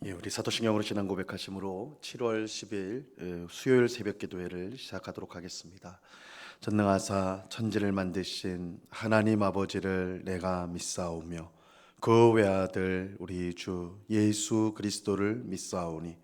우리 사도신경으로 지난 고백하심으로 7월 10일 수요일 새벽 기도회를 시작하도록 하겠습니다. 전능하사 천지를 만드신 하나님 아버지를 내가 믿사오며 그 외아들 우리 주 예수 그리스도를 믿사오니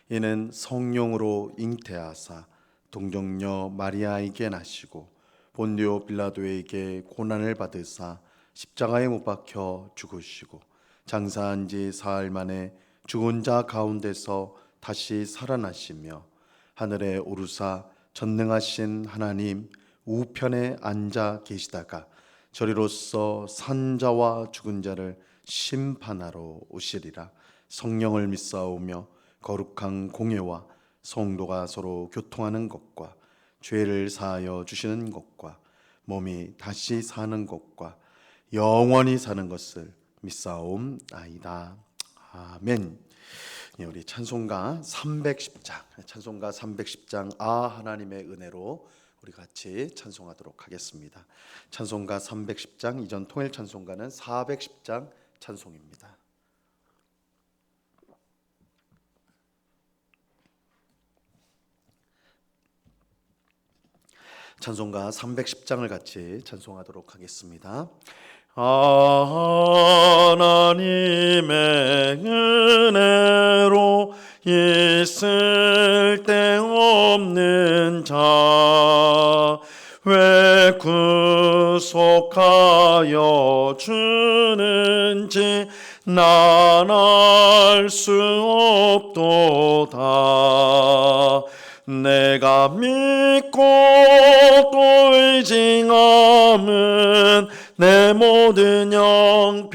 이는 성령으로 잉태하사 동정녀 마리아에게 나시고 본디오 빌라도에게 고난을 받으사 십자가에 못 박혀 죽으시고 장사한 지 사흘 만에 죽은 자 가운데서 다시 살아나시며 하늘에 오르사 전능하신 하나님 우편에 앉아 계시다가 저리로서 산 자와 죽은 자를 심판하러 오시리라. 성령을 믿사오며 거룩한 공예와 성도가 서로 교통하는 것과 죄를 사하여 주시는 것과 몸이 다시 사는 것과 영원히 사는 것을 믿사옵나이다. 아멘. 우리 찬송가 310장 하나님의 은혜로 우리 같이 찬송하도록 하겠습니다. 찬송가 310장, 이전 통일 찬송가는 410장 찬송입니다. 찬송가 310장을 같이 찬송하도록 하겠습니다. 하나님의 은혜로 있을 데 없는 자 왜 구속하여 주는지 난 알 수 없도다. 내가 믿고 또 의징함은 내 모든 영편하시는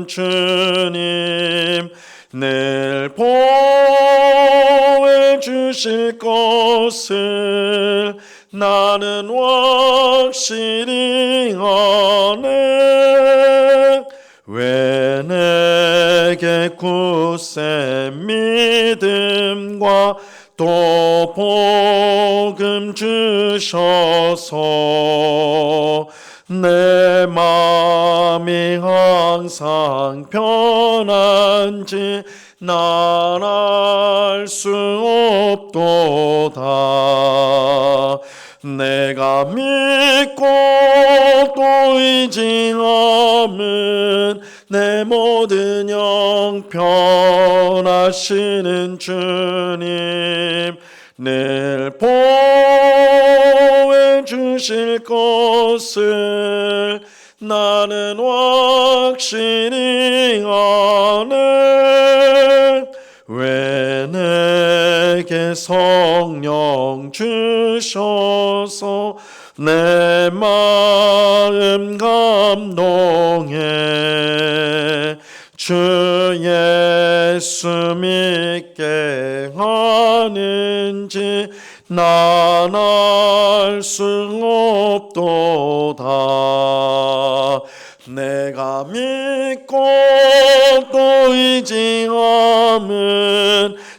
주님 늘 보혜 주실 것을 나는 확실히 아네. 왜 내게 굳세 믿음과 또 복음 주셔서 내 마음이 항상 편한지 난 알 수 없도다. 내가 믿고 또 의징함은 내 모든 영편하시는 주님 늘 보혜 주실 것을 나는 확실히 아네. 왜 내게 성령 주셔서 내 마음 감동해 주 예수 믿게 하는지 난 알 수 없도다. 내가 믿고 또 의징함은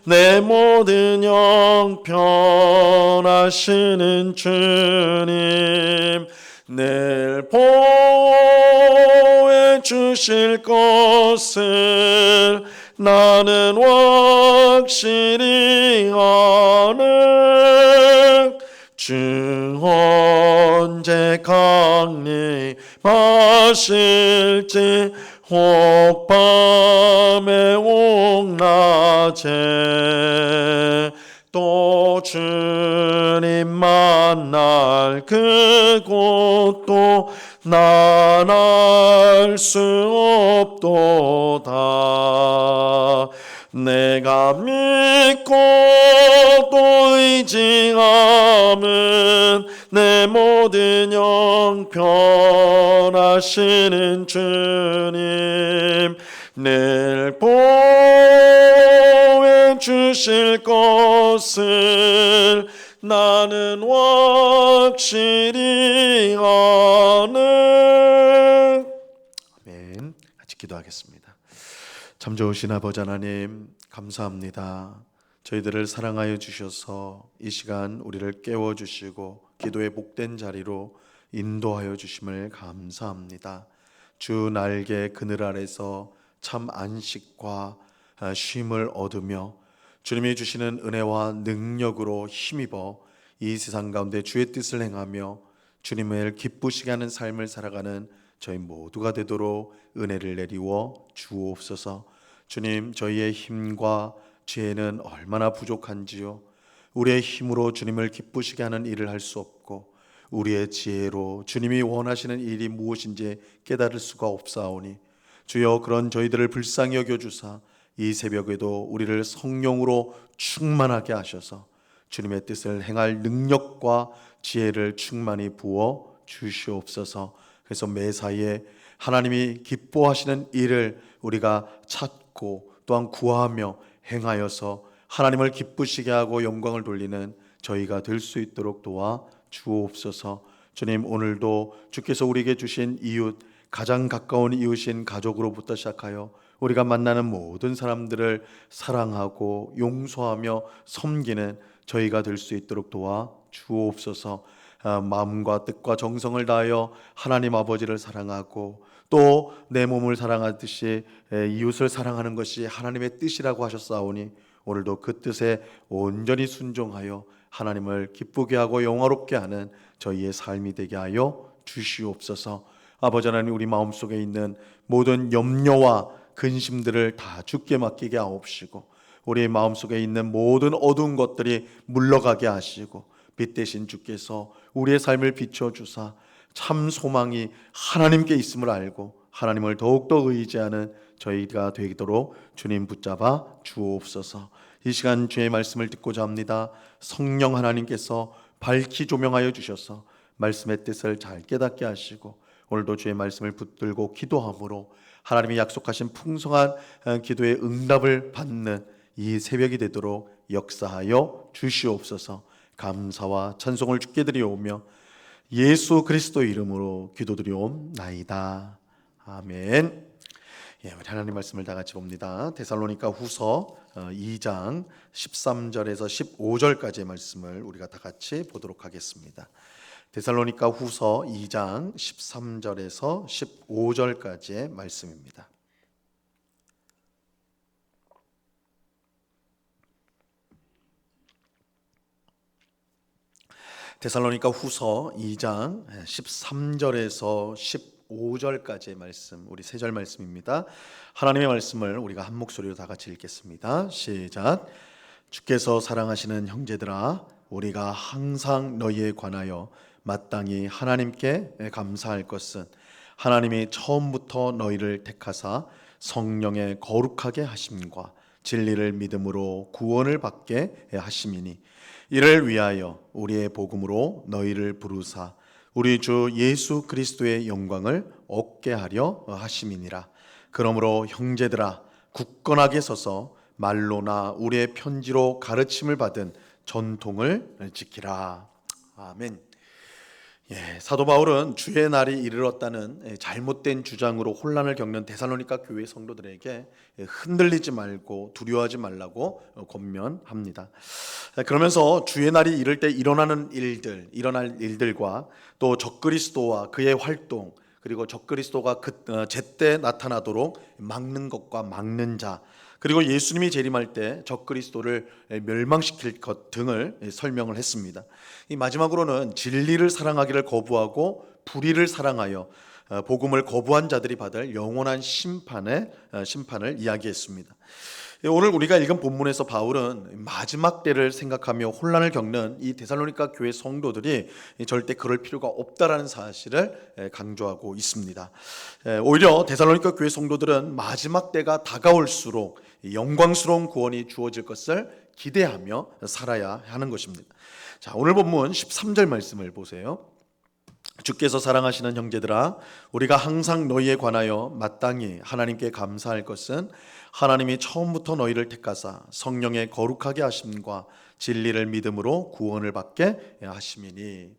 내 모든 영편하시는 주님 늘 보혜 주실 것을 나는 확실히 아네. 주 언제 강림하실지 혹 밤에 혹 낮에 또 주님 만날 그곳도 난 알 수 없도다. 내가 믿고 또 의징함은 내 모든 영편하시는 주님 늘 보혜 주실 것을 나는 확실히 아네. 아멘. 같이 기도하겠습니다. 참 좋으신 아버지 하나님 감사합니다. 저희들을 사랑하여 주셔서 이 시간 우리를 깨워주시고 기도의 복된 자리로 인도하여 주심을 감사합니다. 주 날개 그늘 아래서 참 안식과 쉼을 얻으며 주님이 주시는 은혜와 능력으로 힘입어 이 세상 가운데 주의 뜻을 행하며 주님을 기쁘시게 하는 삶을 살아가는 저희 모두가 되도록 은혜를 내리워 주옵소서. 주님, 저희의 힘과 지혜는 얼마나 부족한지요. 우리의 힘으로 주님을 기쁘시게 하는 일을 할 수 없고 우리의 지혜로 주님이 원하시는 일이 무엇인지 깨달을 수가 없사오니 주여, 그런 저희들을 불쌍히 여겨주사 이 새벽에도 우리를 성령으로 충만하게 하셔서 주님의 뜻을 행할 능력과 지혜를 충만히 부어 주시옵소서. 그래서 매사에 하나님이 기뻐하시는 일을 우리가 찾고 또한 구하며 행하여서 하나님을 기쁘시게 하고 영광을 돌리는 저희가 될 수 있도록 도와 주옵소서. 주님, 오늘도 주께서 우리에게 주신 이웃, 가장 가까운 이웃인 가족으로부터 시작하여 우리가 만나는 모든 사람들을 사랑하고 용서하며 섬기는 저희가 될 수 있도록 도와 주옵소서. 마음과 뜻과 정성을 다하여 하나님 아버지를 사랑하고 또 내 몸을 사랑하듯이 이웃을 사랑하는 것이 하나님의 뜻이라고 하셨사오니 오늘도 그 뜻에 온전히 순종하여 하나님을 기쁘게 하고 영화롭게 하는 저희의 삶이 되게 하여 주시옵소서. 아버지 하나님, 우리 마음속에 있는 모든 염려와 근심들을 다 주께 맡기게 하옵시고 우리 마음속에 있는 모든 어두운 것들이 물러가게 하시고 빛 대신 주께서 우리의 삶을 비춰주사 참 소망이 하나님께 있음을 알고 하나님을 더욱더 의지하는 저희가 되도록 주님 붙잡아 주옵소서. 이 시간 주의 말씀을 듣고자 합니다. 성령 하나님께서 밝히 조명하여 주셔서 말씀의 뜻을 잘 깨닫게 하시고 오늘도 주의 말씀을 붙들고 기도함으로 하나님이 약속하신 풍성한 기도의 응답을 받는 이 새벽이 되도록 역사하여 주시옵소서. 감사와 찬송을 주께 드리오며 예수 그리스도 이름으로 기도드리옵나이다. 아멘. 예, 우리 하나님 말씀을 다 같이 봅니다. 데살로니가 후서 2장 13절에서 15절까지의 말씀을 우리가 다 같이 보도록 하겠습니다. 데살로니가 후서 2장 13절에서 15절까지의 말씀입니다. 데살로니가 후서 2장 13절에서 15절까지의 말씀, 우리 세 절 말씀입니다. 하나님의 말씀을 우리가 한 목소리로 다 같이 읽겠습니다. 시작. 주께서 사랑하시는 형제들아, 우리가 항상 너희에 관하여 마땅히 하나님께 감사할 것은 하나님이 처음부터 너희를 택하사 성령에 거룩하게 하심과 진리를 믿음으로 구원을 받게 하심이니 이를 위하여 우리의 복음으로 너희를 부르사 우리 주 예수 그리스도의 영광을 얻게 하려 하심이니라. 그러므로 형제들아, 굳건하게 서서 말로나 우리의 편지로 가르침을 받은 전통을 지키라. 아멘. 예, 사도 바울은 주의 날이 이르렀다는 잘못된 주장으로 혼란을 겪는 데살로니가 교회 성도들에게 흔들리지 말고 두려워하지 말라고 권면합니다. 그러면서 주의 날이 이를 때 일어날 일들과 또 적그리스도와 그의 활동, 그리고 적그리스도가 제때 나타나도록 막는 것과 막는 자, 그리고 예수님이 재림할 때 적그리스도를 멸망시킬 것 등을 설명을 했습니다. 이 마지막으로는 진리를 사랑하기를 거부하고 불의를 사랑하여 복음을 거부한 자들이 받을 영원한 심판을 이야기했습니다. 오늘 우리가 읽은 본문에서 바울은 마지막 때를 생각하며 혼란을 겪는 이 데살로니가 교회 성도들이 절대 그럴 필요가 없다라는 사실을 강조하고 있습니다. 오히려 데살로니가 교회 성도들은 마지막 때가 다가올수록 영광스러운 구원이 주어질 것을 기대하며 살아야 하는 것입니다. 자, 오늘 본문 13절 말씀을 보세요. 주께서 사랑하시는 형제들아, 우리가 항상 너희에 관하여 마땅히 하나님께 감사할 것은 하나님이 처음부터 너희를 택하사 성령에 거룩하게 하심과 진리를 믿음으로 구원을 받게 하심이니.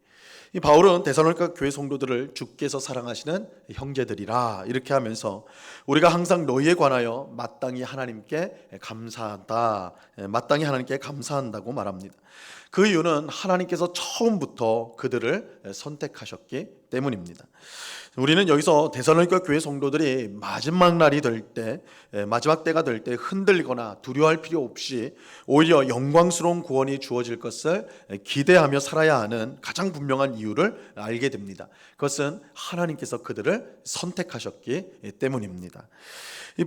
이 바울은 데살로니가 교회 성도들을 주께서 사랑하시는 형제들이라 이렇게 하면서 우리가 항상 너희에 관하여 마땅히 하나님께 감사한다, 마땅히 하나님께 감사한다고 말합니다. 그 이유는 하나님께서 처음부터 그들을 선택하셨기 때문입니다. 우리는 여기서 데살로니가 교회 성도들이 마지막 날이 될 때, 마지막 때가 될 때 흔들리거나 두려워할 필요 없이 오히려 영광스러운 구원이 주어질 것을 기대하며 살아야 하는 가장 분명한 이유를 알게 됩니다. 그것은 하나님께서 그들을 선택하셨기 때문입니다.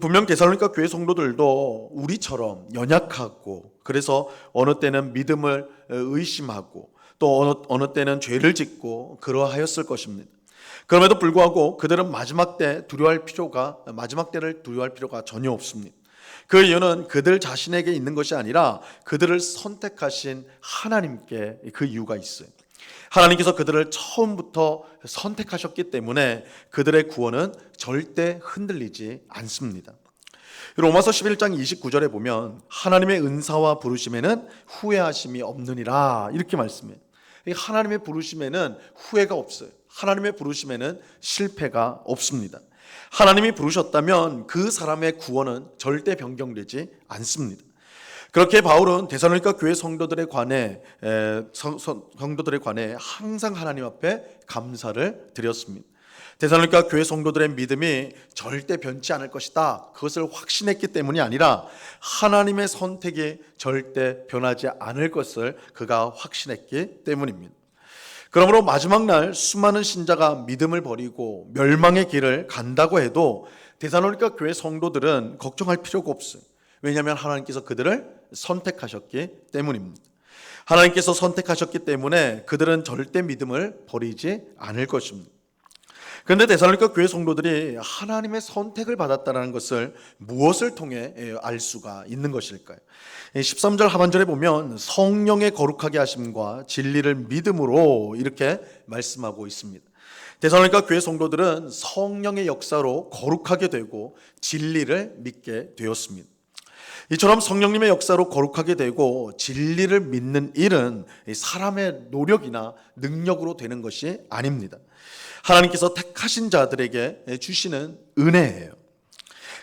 분명 데살로니가 교회 성도들도 우리처럼 연약하고, 그래서 어느 때는 믿음을 의심하고 또 어느 때는 죄를 짓고 그러하였을 것입니다. 그럼에도 불구하고 그들은 마지막 때를 두려워할 필요가 전혀 없습니다. 그 이유는 그들 자신에게 있는 것이 아니라 그들을 선택하신 하나님께 그 이유가 있어요. 하나님께서 그들을 처음부터 선택하셨기 때문에 그들의 구원은 절대 흔들리지 않습니다. 로마서 11장 29절에 보면 하나님의 은사와 부르심에는 후회하심이 없느니라 이렇게 말씀해요. 하나님의 부르심에는 후회가 없어요. 하나님의 부르심에는 실패가 없습니다. 하나님이 부르셨다면 그 사람의 구원은 절대 변경되지 않습니다. 그렇게 바울은 데살로니가 교회 성도들에 관해 항상 하나님 앞에 감사를 드렸습니다. 데살로니가 교회 성도들의 믿음이 절대 변치 않을 것이다, 그것을 확신했기 때문이 아니라 하나님의 선택이 절대 변하지 않을 것을 그가 확신했기 때문입니다. 그러므로 마지막 날 수많은 신자가 믿음을 버리고 멸망의 길을 간다고 해도 데살로니가 교회 성도들은 걱정할 필요가 없어요. 왜냐하면 하나님께서 그들을 선택하셨기 때문입니다. 하나님께서 선택하셨기 때문에 그들은 절대 믿음을 버리지 않을 것입니다. 그런데 데살로니가 교회 성도들이 하나님의 선택을 받았다는 것을 무엇을 통해 알 수가 있는 것일까요? 13절 하반절에 보면 성령의 거룩하게 하심과 진리를 믿음으로 이렇게 말씀하고 있습니다. 데살로니가 교회 성도들은 성령의 역사로 거룩하게 되고 진리를 믿게 되었습니다. 이처럼 성령님의 역사로 거룩하게 되고 진리를 믿는 일은 사람의 노력이나 능력으로 되는 것이 아닙니다. 하나님께서 택하신 자들에게 주시는 은혜예요.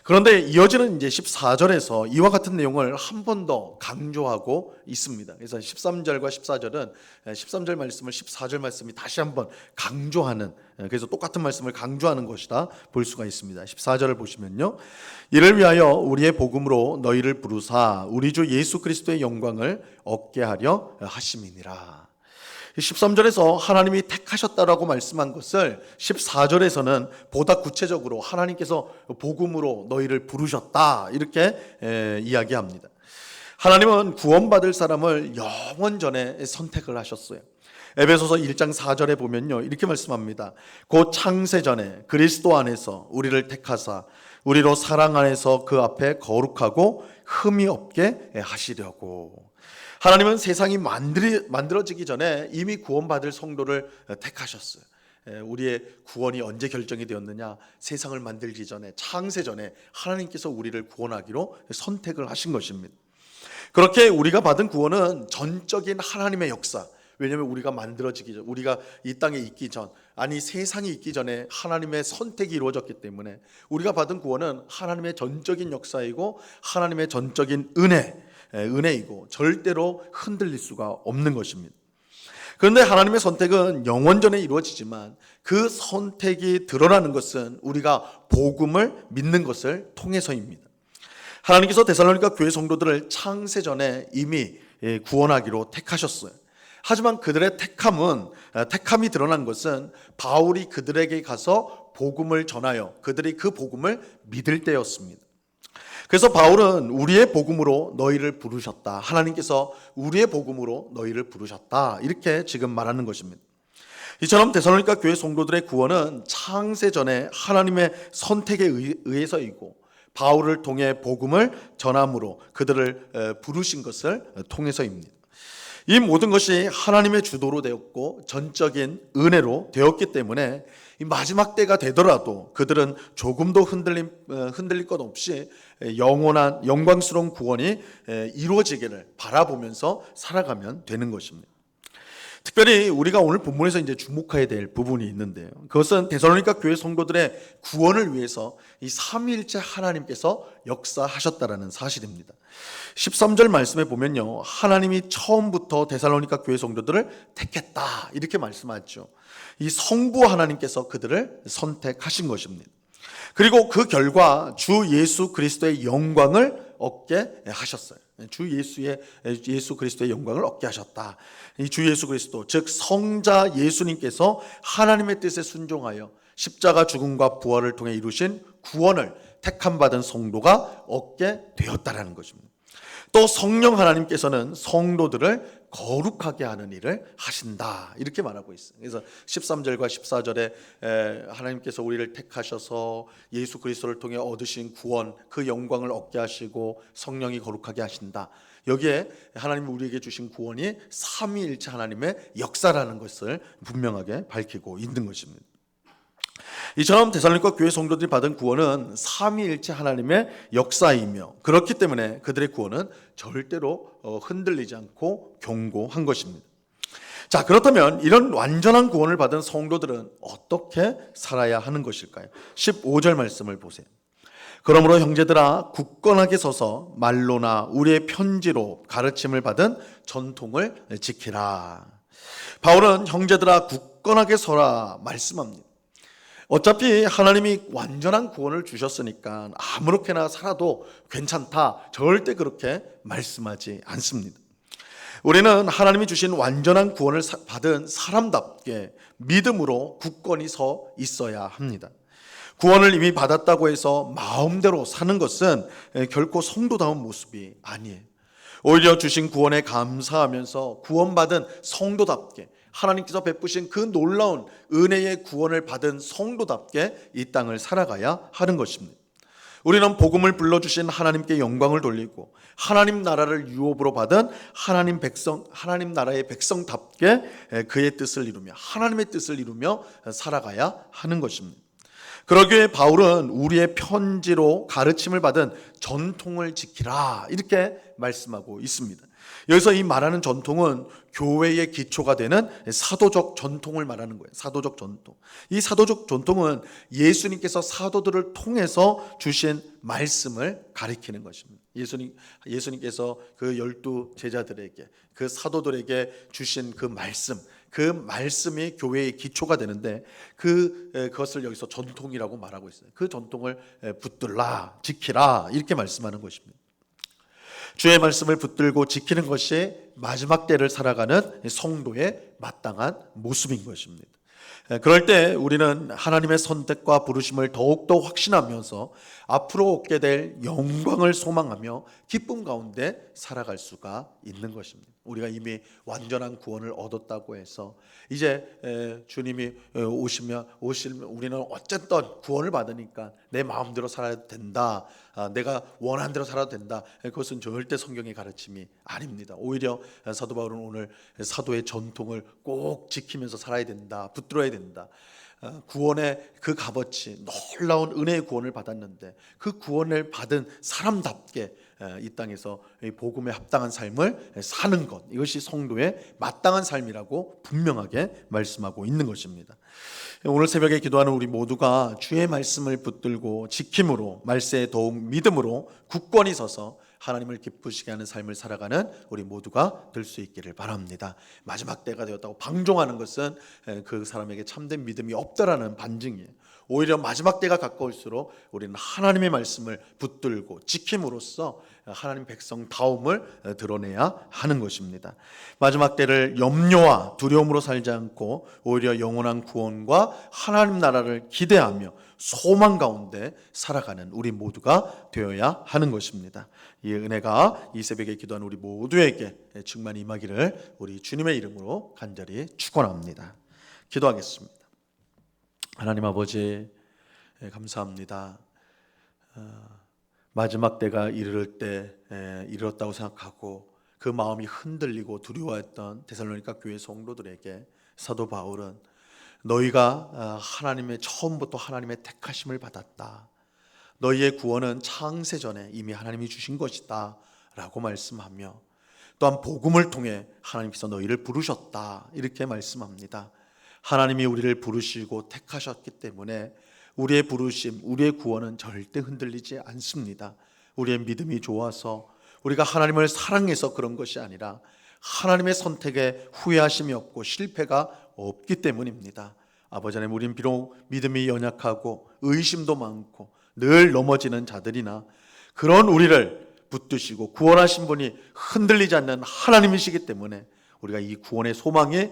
그런데 이어지는 이제 14절에서 이와 같은 내용을 한 번 더 강조하고 있습니다. 그래서 13절과 14절은 13절 말씀을 14절 말씀이 다시 한번 강조하는, 그래서 똑같은 말씀을 강조하는 것이다 볼 수가 있습니다. 14절을 보시면요, 이를 위하여 우리의 복음으로 너희를 부르사 우리 주 예수 그리스도의 영광을 얻게 하려 하심이니라. 13절에서 하나님이 택하셨다라고 말씀한 것을 14절에서는 보다 구체적으로 하나님께서 복음으로 너희를 부르셨다 이렇게 이야기합니다. 하나님은 구원받을 사람을 영원 전에 선택을 하셨어요. 에베소서 1장 4절에 보면요, 이렇게 말씀합니다. 곧 창세 전에 그리스도 안에서 우리를 택하사 우리로 사랑 안에서 그 앞에 거룩하고 흠이 없게 하시려고. 하나님은 세상이 만들어지기 전에 이미 구원받을 성도를 택하셨어요. 우리의 구원이 언제 결정이 되었느냐? 세상을 만들기 전에, 창세 전에 하나님께서 우리를 구원하기로 선택을 하신 것입니다. 그렇게 우리가 받은 구원은 전적인 하나님의 역사, 왜냐하면 우리가 만들어지기 전, 우리가 이 땅에 있기 전, 아니 세상이 있기 전에 하나님의 선택이 이루어졌기 때문에 우리가 받은 구원은 하나님의 전적인 역사이고 하나님의 전적인 은혜이고 절대로 흔들릴 수가 없는 것입니다. 그런데 하나님의 선택은 영원전에 이루어지지만 그 선택이 드러나는 것은 우리가 복음을 믿는 것을 통해서입니다. 하나님께서 데살로니가 교회 성도들을 창세 전에 이미 구원하기로 택하셨어요. 하지만 그들의 택함이 드러난 것은 바울이 그들에게 가서 복음을 전하여 그들이 그 복음을 믿을 때였습니다. 그래서 바울은 우리의 복음으로 너희를 부르셨다, 하나님께서 우리의 복음으로 너희를 부르셨다 이렇게 지금 말하는 것입니다. 이처럼 데살로니가 교회 성도들의 구원은 창세 전에 하나님의 선택에 의해서이고 바울을 통해 복음을 전함으로 그들을 부르신 것을 통해서입니다. 이 모든 것이 하나님의 주도로 되었고 전적인 은혜로 되었기 때문에 이 마지막 때가 되더라도 그들은 조금도 흔들릴 것 없이 영원한 영광스러운 구원이 이루어지기를 바라보면서 살아가면 되는 것입니다. 특별히 우리가 오늘 본문에서 이제 주목해야 될 부분이 있는데요. 그것은 데살로니가 교회 성도들의 구원을 위해서 이 삼위일체 하나님께서 역사하셨다라는 사실입니다. 13절 말씀에 보면요, 하나님이 처음부터 데살로니가 교회 성도들을 택했다 이렇게 말씀하죠. 이 성부 하나님께서 그들을 선택하신 것입니다. 그리고 그 결과 주 예수 그리스도의 영광을 얻게 하셨어요. 예수 그리스도의 영광을 얻게 하셨다. 이 주 예수 그리스도, 즉 성자 예수님께서 하나님의 뜻에 순종하여 십자가 죽음과 부활을 통해 이루신 구원을 택함 받은 성도가 얻게 되었다라는 것입니다. 또 성령 하나님께서는 성도들을 거룩하게 하는 일을 하신다 이렇게 말하고 있어요. 그래서 13절과 14절에 하나님께서 우리를 택하셔서 예수 그리스도를 통해 얻으신 구원, 그 영광을 얻게 하시고 성령이 거룩하게 하신다. 여기에 하나님이 우리에게 주신 구원이 삼위일체 하나님의 역사라는 것을 분명하게 밝히고 있는 것입니다. 이처럼 데살로니가 교회 성도들이 받은 구원은 삼위일체 하나님의 역사이며, 그렇기 때문에 그들의 구원은 절대로 흔들리지 않고 견고한 것입니다. 자, 그렇다면 이런 완전한 구원을 받은 성도들은 어떻게 살아야 하는 것일까요? 15절 말씀을 보세요. 그러므로 형제들아, 굳건하게 서서 말로나 우리의 편지로 가르침을 받은 전통을 지키라. 바울은 형제들아 굳건하게 서라 말씀합니다. 어차피 하나님이 완전한 구원을 주셨으니까 아무렇게나 살아도 괜찮다, 절대 그렇게 말씀하지 않습니다. 우리는 하나님이 주신 완전한 구원을 받은 사람답게 믿음으로 굳건히 서 있어야 합니다. 구원을 이미 받았다고 해서 마음대로 사는 것은 결코 성도다운 모습이 아니에요. 오히려 주신 구원에 감사하면서 구원받은 성도답게, 하나님께서 베푸신 그 놀라운 은혜의 구원을 받은 성도답게 이 땅을 살아가야 하는 것입니다. 우리는 복음을 불러주신 하나님께 영광을 돌리고 하나님 나라를 유업으로 받은 하나님 나라의 백성답게 그의 뜻을 이루며 하나님의 뜻을 이루며 살아가야 하는 것입니다. 그러기에 바울은 우리의 편지로 가르침을 받은 전통을 지키라 이렇게 말씀하고 있습니다. 여기서 이 말하는 전통은 교회의 기초가 되는 사도적 전통을 말하는 거예요. 사도적 전통. 이 사도적 전통은 예수님께서 사도들을 통해서 주신 말씀을 가리키는 것입니다. 예수님께서 그 12 제자들에게, 그 사도들에게 주신 그 말씀이 교회의 기초가 되는데 그것을 여기서 전통이라고 말하고 있어요. 그 전통을 붙들라, 지키라 이렇게 말씀하는 것입니다. 주의 말씀을 붙들고 지키는 것이 마지막 때를 살아가는 성도의 마땅한 모습인 것입니다. 그럴 때 우리는 하나님의 선택과 부르심을 더욱더 확신하면서 앞으로 얻게 될 영광을 소망하며 기쁨 가운데 살아갈 수가 있는 것입니다. 우리가 이미 완전한 구원을 얻었다고 해서 이제 주님이 오시면 우리는 어쨌든 구원을 받으니까 내 마음대로 살아야 된다, 내가 원하는 대로 살아도 된다, 그것은 절대 성경의 가르침이 아닙니다. 오히려 사도 바울은 오늘 사도의 전통을 꼭 지키면서 살아야 된다, 붙들어야 된다. 구원의 그 값어치, 놀라운 은혜의 구원을 받았는데 그 구원을 받은 사람답게 이 땅에서 복음에 합당한 삶을 사는 것, 이것이 성도의 마땅한 삶이라고 분명하게 말씀하고 있는 것입니다. 오늘 새벽에 기도하는 우리 모두가 주의 말씀을 붙들고 지킴으로, 말세에 더욱 믿음으로 굳건히 서서 하나님을 기쁘시게 하는 삶을 살아가는 우리 모두가 될 수 있기를 바랍니다. 마지막 때가 되었다고 방종하는 것은 그 사람에게 참된 믿음이 없다라는 반증이에요. 오히려 마지막 때가 가까울수록 우리는 하나님의 말씀을 붙들고 지킴으로써 하나님 백성다움을 드러내야 하는 것입니다. 마지막 때를 염려와 두려움으로 살지 않고 오히려 영원한 구원과 하나님 나라를 기대하며 소망 가운데 살아가는 우리 모두가 되어야 하는 것입니다. 이 은혜가 이 새벽에 기도하는 우리 모두에게 충만히 임하기를 우리 주님의 이름으로 간절히 축원합니다. 기도하겠습니다. 하나님 아버지, 감사합니다. 마지막 때가 이르렀다고 생각하고 그 마음이 흔들리고 두려워했던 데살로니가 교회 성도들에게 사도 바울은 너희가 하나님의 처음부터 하나님의 택하심을 받았다, 너희의 구원은 창세 전에 이미 하나님이 주신 것이다 라고 말씀하며, 또한 복음을 통해 하나님께서 너희를 부르셨다 이렇게 말씀합니다. 하나님이 우리를 부르시고 택하셨기 때문에 우리의 부르심, 우리의 구원은 절대 흔들리지 않습니다. 우리의 믿음이 좋아서 우리가 하나님을 사랑해서 그런 것이 아니라 하나님의 선택에 후회하심이 없고 실패가 없기 때문입니다. 아버지 하나님, 우린 비록 믿음이 연약하고 의심도 많고 늘 넘어지는 자들이나 그런 우리를 붙드시고 구원하신 분이 흔들리지 않는 하나님이시기 때문에 우리가 이 구원의 소망에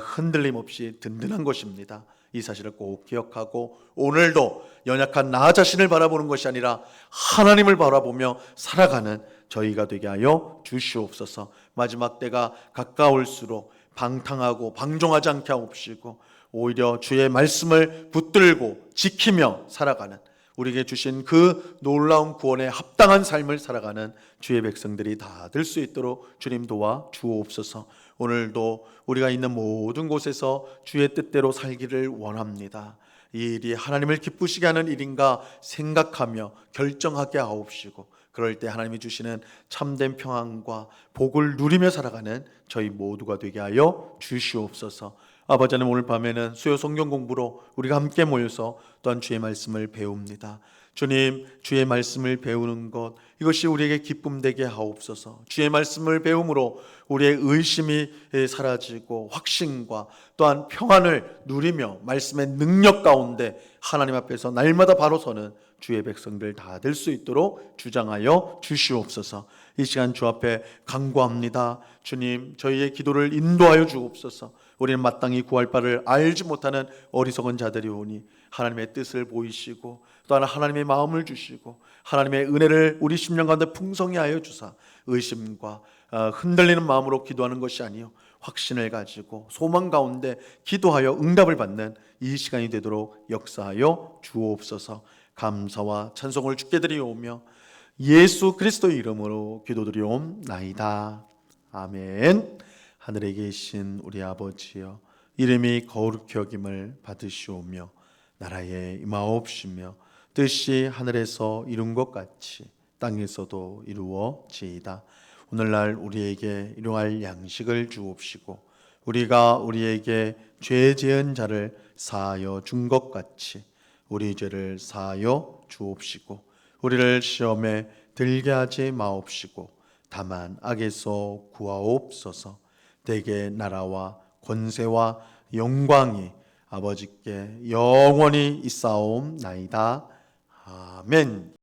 흔들림 없이 든든한 것입니다. 이 사실을 꼭 기억하고 오늘도 연약한 나 자신을 바라보는 것이 아니라 하나님을 바라보며 살아가는 저희가 되게 하여 주시옵소서. 마지막 때가 가까울수록 방탕하고 방종하지 않게 하옵시고 오히려 주의 말씀을 붙들고 지키며 살아가는, 우리에게 주신 그 놀라운 구원에 합당한 삶을 살아가는 주의 백성들이 다 될 수 있도록 주님 도와 주옵소서. 오늘도 우리가 있는 모든 곳에서 주의 뜻대로 살기를 원합니다. 이 일이 하나님을 기쁘시게 하는 일인가 생각하며 결정하게 하옵시고, 그럴 때 하나님이 주시는 참된 평안과 복을 누리며 살아가는 저희 모두가 되게 하여 주시옵소서. 아버지 하나님, 오늘 밤에는 수요 성경 공부로 우리가 함께 모여서 또한 주의 말씀을 배웁니다. 주님, 주의 말씀을 배우는 것, 이것이 우리에게 기쁨 되게 하옵소서. 주의 말씀을 배움으로 우리의 의심이 사라지고 확신과 또한 평안을 누리며 말씀의 능력 가운데 하나님 앞에서 날마다 바로 서는 주의 백성들 다 될 수 있도록 주장하여 주시옵소서. 이 시간 주 앞에 간구합니다. 주님, 저희의 기도를 인도하여 주옵소서. 우리는 마땅히 구할 바를 알지 못하는 어리석은 자들이 오니 하나님의 뜻을 보이시고 또한 하나님의 마음을 주시고 하나님의 은혜를 우리 심령 가운데 풍성히 하여 주사 의심과 흔들리는 마음으로 기도하는 것이 아니요 확신을 가지고 소망 가운데 기도하여 응답을 받는 이 시간이 되도록 역사하여 주옵소서. 감사와 찬송을 주께 드리오며 예수 그리스도의 이름으로 기도드리옵나이다. 아멘. 하늘에 계신 우리 아버지여, 이름이 거룩히 여김을 받으시오며 나라에 임하옵시며 뜻이 하늘에서 이룬 것 같이 땅에서도 이루어지이다. 오늘날 우리에게 일용할 양식을 주옵시고 우리가 우리에게 죄 지은 자를 사하여 준 것 같이 우리 죄를 사하여 주옵시고 우리를 시험에 들게 하지 마옵시고 다만 악에서 구하옵소서. 대개 나라와 권세와 영광이 아버지께 영원히 있사옵나이다. 아멘.